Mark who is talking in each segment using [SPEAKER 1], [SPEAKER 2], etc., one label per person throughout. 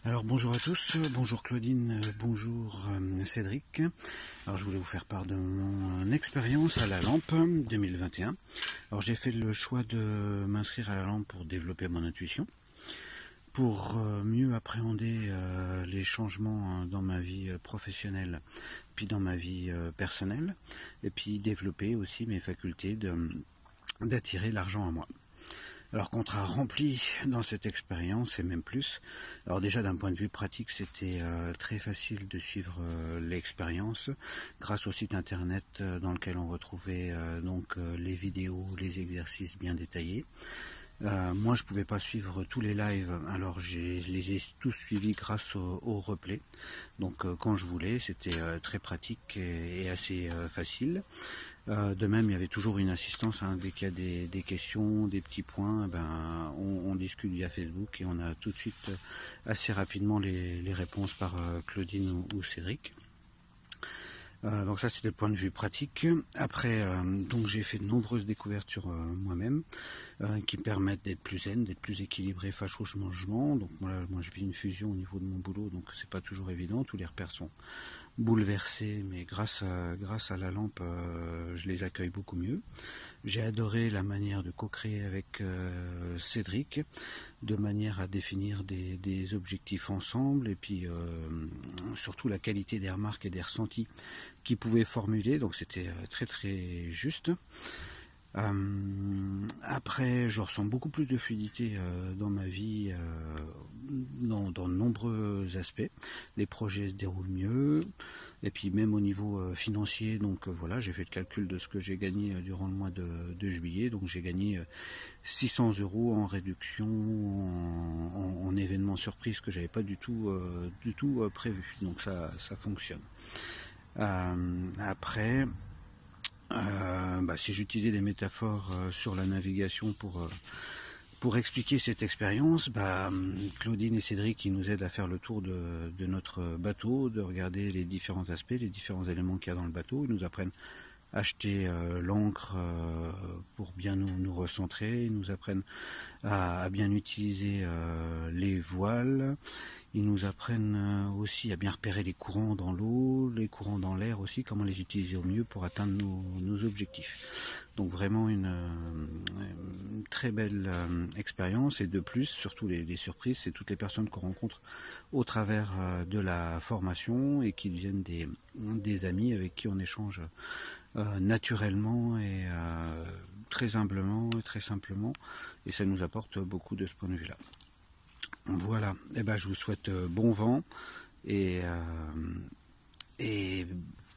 [SPEAKER 1] Alors bonjour à tous, bonjour Claudine, bonjour Cédric. Alors je voulais vous faire part de mon expérience à la lampe 2021. Alors j'ai fait le choix de m'inscrire à la lampe pour développer mon intuition, pour mieux appréhender les changements dans ma vie professionnelle, puis dans ma vie personnelle, et puis développer aussi mes facultés d'attirer l'argent à moi. Alors contrat rempli dans cette expérience et même plus. Alors déjà d'un point de vue pratique, c'était très facile de suivre l'expérience grâce au site internet dans lequel on retrouvait les vidéos, les exercices bien détaillés. Moi je pouvais pas suivre tous les lives, alors je les ai tous suivis grâce au replay. Donc quand je voulais, c'était très pratique et assez facile. De même, il y avait toujours une assistance, hein, dès qu'il y a des questions, des petits points, on discute via Facebook et on a tout de suite assez rapidement les réponses par Claudine ou Cédric. Donc ça c'était le point de vue pratique. Après, donc j'ai fait de nombreuses découvertes sur moi-même qui permettent d'être plus zen, d'être plus équilibré face au changement. Donc moi je vis une fusion au niveau de mon boulot, donc c'est pas toujours évident. Tous les repères sont bouleversés, mais grâce à la lampe, je les accueille beaucoup mieux. J'ai adoré la manière de co-créer avec Cédric, de manière à définir des objectifs ensemble, et puis surtout la qualité des remarques et des ressentis qu'il pouvait formuler, donc c'était très très juste. Après, je ressens beaucoup plus de fluidité dans ma vie, dans de nombreux aspects. Les projets se déroulent mieux, et puis même au niveau financier, donc voilà, j'ai fait le calcul de ce que j'ai gagné durant le mois de juillet, donc j'ai gagné 600 € en réduction en événement surprise que j'avais pas du tout prévu, donc ça fonctionne. Après, si j'utilisais des métaphores sur la navigation pour expliquer cette expérience, Claudine et Cédric ils nous aident à faire le tour de notre bateau, de regarder les différents aspects, les différents éléments qu'il y a dans le bateau. Ils nous apprennent à acheter l'ancre pour bien nous recentrer, ils nous apprennent à bien utiliser les voiles. Ils nous apprennent aussi à bien repérer les courants dans l'eau, les courants dans l'air aussi, comment les utiliser au mieux pour atteindre nos objectifs. Donc vraiment une très belle expérience, et de plus, surtout les surprises, c'est toutes les personnes qu'on rencontre au travers de la formation et qui deviennent des amis avec qui on échange naturellement et très humblement et très simplement, et ça nous apporte beaucoup de ce point de vue-là. Voilà, je vous souhaite bon vent et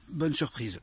[SPEAKER 1] bonne surprise.